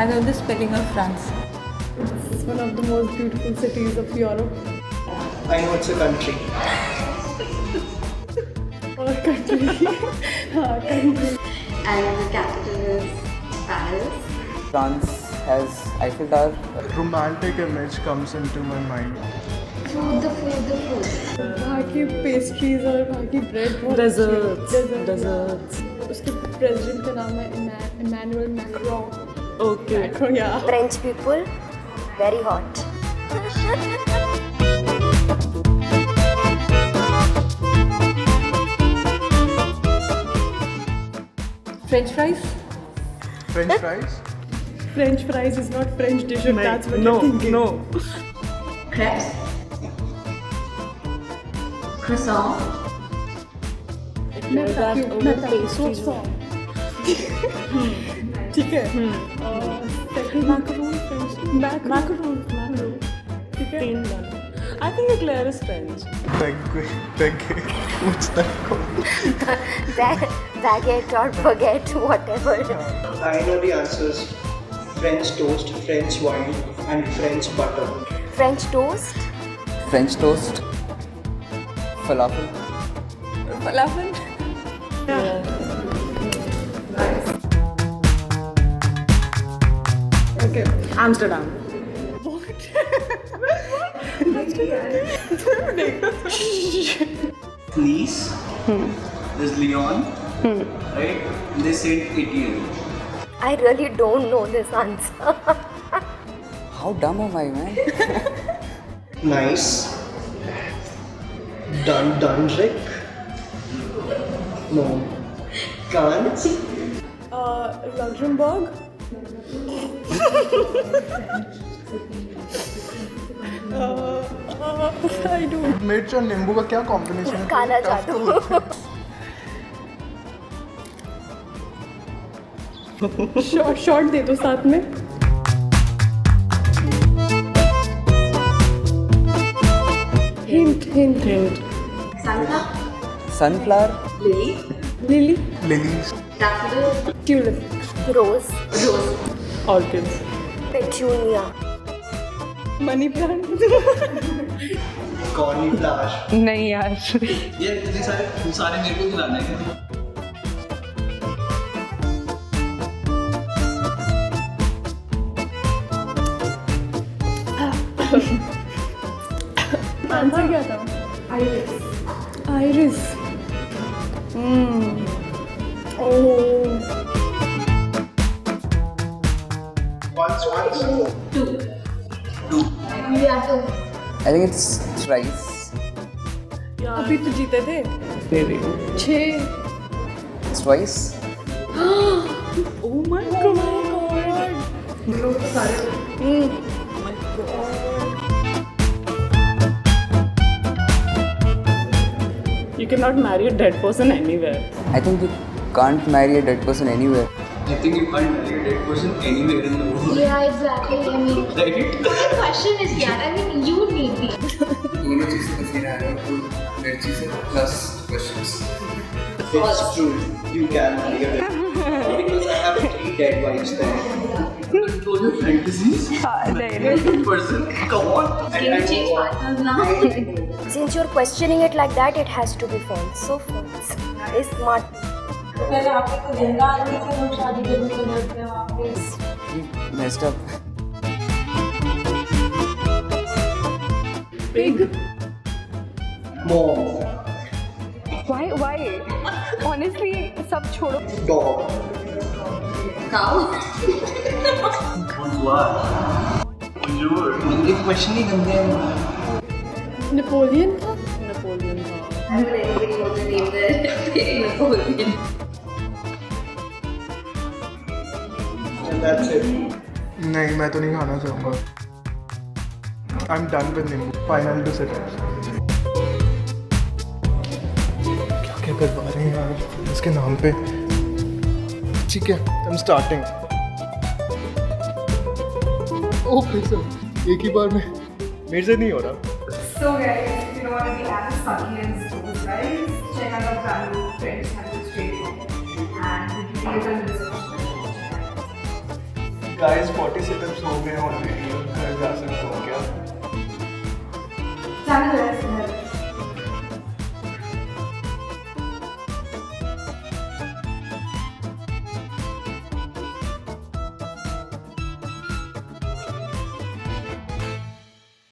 I know the spelling of France. It's one of the most beautiful cities of Europe. I know it's a country. Or country. Country. And the capital is Paris. France has Eiffel Tower. Romantic image comes into my mind. The food. वहाँ की pastries और वहाँ की bread बहुत Desserts. उसके president का नाम है Emmanuel Macron. Okay. Macron, yeah. French people, very hot. French fries? French fries? French fries is not French dish if that's what you're thinking. No. Crepes. Croissant. मैं बताती हूँ सोच form. ठीक है. Macaron French. Macaron. ठीक है. I think eclair is French. What's that called? Baguette or baguette, whatever. I know the answers. French toast, French wine, and French butter. French toast. French toast. Falafel. Falafel? Okay. Amsterdam. Nice. There's Lyon. Right? They said Italy. I really don't know this answer. How dumb am I, man? Nice. Dundrick. No. Cannes. Luxembourg. I don't. मिर्च और नींबू का क्या combination है? काला जादू. Short दे दो साथ में. Hint. Sunflower. Lily. Lilies. Daffodil. Tulip. Rose. Orchids. Petunia. Money plant. Cauliflower. नहीं यार. ये सारे मेरे को खिलाना है. आंसर क्या था? Iris. Oh. Once. Two. I think it's rice. अभी तो जीते थे. 6. It's rice. Oh my god. लोग सारे. You cannot marry a dead person anywhere. I think you can't marry a dead person anywhere. I think you can't marry a dead person anywhere in the world. Yeah, exactly. I mean, Right? the question is, yeah, I mean, you need the. दोनों चीज़ें पसीना आ रहा है तो मिर्ची से plus questions. It's true. You can marry a dead person. Because I have 3 dead wives there. Those are fantasies. Dead person. Come on. Can you change partners now? Since you're questioning it like that, it has to be false. So false. It's smart. You messed up. Pig. Mom. Why? Honestly, सब छोड़ो. Dog. Cow. Bonjour. ये question ही गंदे हैं. Napoleon था. Napoleon. I mean, anybody wants to name their pig Napoleon. And that's it. नहीं, मैं तो नहीं खाना चाहूँगा. I'm done with नींबू. Final decision. क्या करवा रहे हैं यार इसके नाम पे? ठीक है, I'm starting. ओह भाई साहब, एक ही बार में मेरे से नहीं हो रहा. So guys, if you don't want to be as sucky as those guys, check out our brand new French Handle Straight and the details in the description. Guys 40 seconds हो गए ऑलरेडी, घर जा सकते हो क्या? Channel is